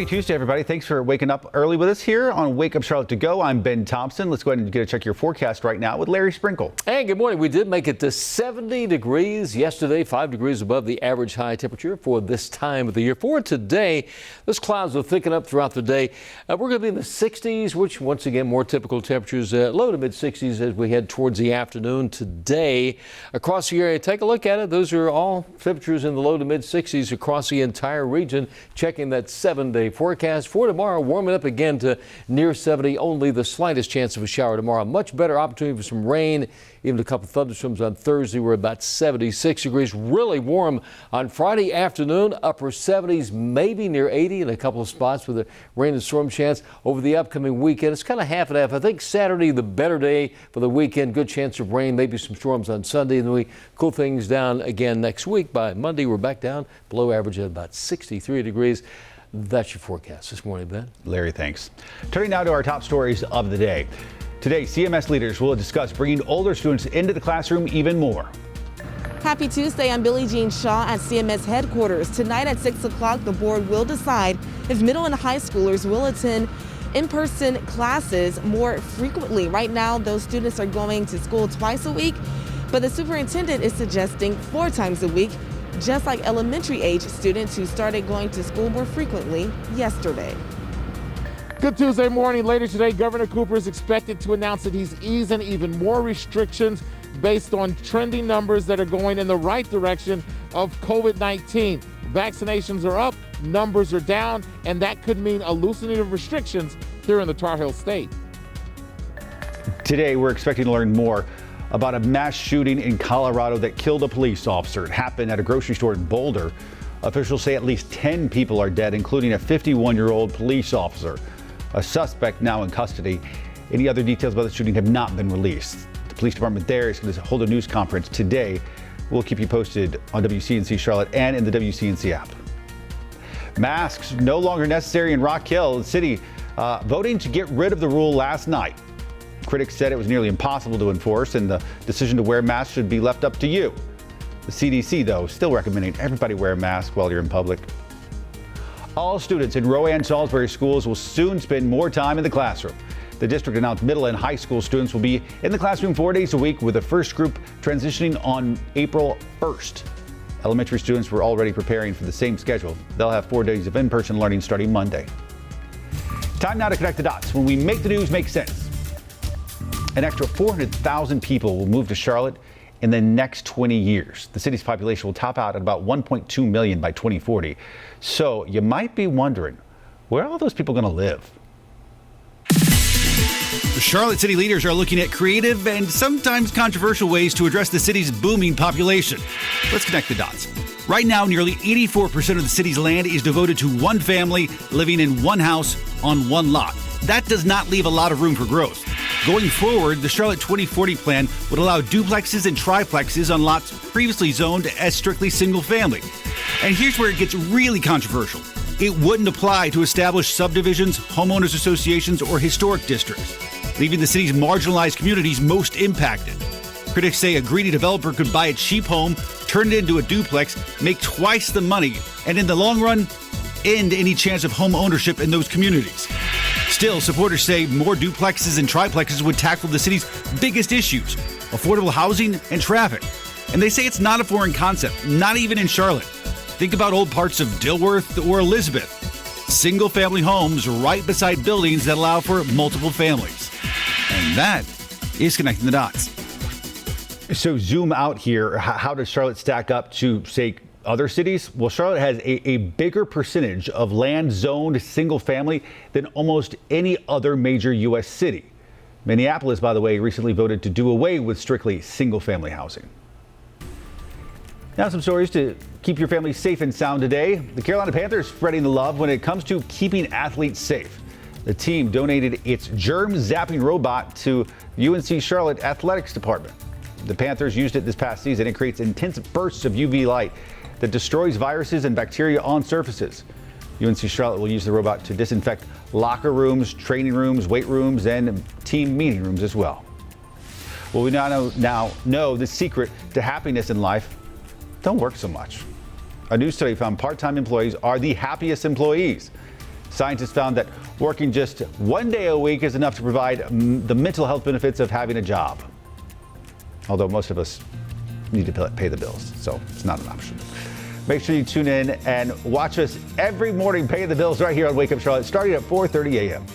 Happy Tuesday, everybody. Thanks for waking up early with us here on Wake Up Charlotte to Go. I'm Ben Thompson. Let's go ahead and get a check your forecast right now with Larry Sprinkle. Hey, good morning. We did make it to 70 degrees yesterday, 5 degrees above the average high temperature for this time of the year. For today, those clouds will thicken up throughout the day. We're going to be in the 60s, which once again, more typical temperatures, low to mid 60s as we head towards the afternoon today. Across the area, take a look at it. Those are all temperatures in the low to mid 60s across the entire region. Checking that 7-day forecast for tomorrow, warming up again to near 70, only the slightest chance of a shower tomorrow. Much better opportunity for some rain, even a couple thunderstorms on Thursday. We're about 76 degrees, really warm on Friday afternoon, upper 70s, maybe near 80 in a couple of spots with a rain and storm chance over the upcoming weekend. It's kind of half and half. I think Saturday, the better day for the weekend, good chance of rain, maybe some storms on Sunday, and then we cool things down again next week. By Monday, we're back down below average at about 63 degrees. That's your forecast this morning, Ben. Larry, thanks. Turning now to our top stories of the day. Today, CMS leaders will discuss bringing older students into the classroom even more. Happy Tuesday. I'm Billie Jean Shaw at CMS headquarters. Tonight at 6 o'clock, the board will decide if middle and high schoolers will attend in-person classes more frequently. Right now, those students are going to school twice a week, but the superintendent is suggesting 4 times a week, just like elementary age students who started going to school more frequently yesterday. Good Tuesday morning. Later today, Governor Cooper is expected to announce that he's easing even more restrictions based on trending numbers that are going in the right direction of COVID-19. Vaccinations are up, numbers are down, and that could mean a loosening of restrictions here in the Tar Heel State. Today, we're expecting to learn more about a mass shooting in Colorado that killed a police officer. It happened at a grocery store in Boulder. Officials say at least 10 people are dead, including a 51-year-old police officer. A suspect now in custody. Any other details about the shooting have not been released. The police department there is going to hold a news conference today. We'll keep you posted on WCNC Charlotte and in the WCNC app. Masks no longer necessary in Rock Hill. The city voting to get rid of the rule last night. Critics said it was nearly impossible to enforce, and the decision to wear masks should be left up to you. The CDC, though, still recommending everybody wear a mask while you're in public. All students in Rowan Salisbury schools will soon spend more time in the classroom. The district announced middle and high school students will be in the classroom 4 days a week, with the first group transitioning on April 1st. Elementary students were already preparing for the same schedule. They'll have 4 days of in-person learning starting Monday. Time now to connect the dots when we make the news make sense. An extra 400,000 people will move to Charlotte in the next 20 years. The city's population will top out at about 1.2 million by 2040. So you might be wondering, where are all those people going to live? The Charlotte city leaders are looking at creative and sometimes controversial ways to address the city's booming population. Let's connect the dots. Right now, nearly 84% of the city's land is devoted to one family living in one house on one lot. That does not leave a lot of room for growth. Going forward, the Charlotte 2040 plan would allow duplexes and triplexes on lots previously zoned as strictly single family. And here's where it gets really controversial. It wouldn't apply to established subdivisions, homeowners associations, or historic districts, leaving the city's marginalized communities most impacted. Critics say a greedy developer could buy a cheap home, turn it into a duplex, make twice the money, and in the long run, end any chance of home ownership in those communities. Still, supporters say more duplexes and triplexes would tackle the city's biggest issues, affordable housing and traffic. And they say it's not a foreign concept, not even in Charlotte. Think about old parts of Dilworth or Elizabeth. Single-family homes right beside buildings that allow for multiple families. And that is connecting the dots. So zoom out here. How does Charlotte stack up to, say, other cities? Well, Charlotte has a bigger percentage of land zoned single family than almost any other major U.S. city. Minneapolis, by the way, recently voted to do away with strictly single family housing. Now some stories to keep your family safe and sound today. The Carolina Panthers spreading the love when it comes to keeping athletes safe. The team donated its germ zapping robot to UNC Charlotte Athletics Department. The Panthers used it this past season. It creates intense bursts of UV light that destroys viruses and bacteria on surfaces. UNC Charlotte will use the robot to disinfect locker rooms, training rooms, weight rooms, and team meeting rooms as well. Well, we now know the secret to happiness in life: don't work so much. A new study found part-time employees are the happiest employees. Scientists found that working just one day a week is enough to provide the mental health benefits of having a job. Although most of us need to pay the bills, so it's not an option. Make sure you tune in and watch us every morning paying the bills right here on Wake Up Charlotte, starting at 4:30 a.m.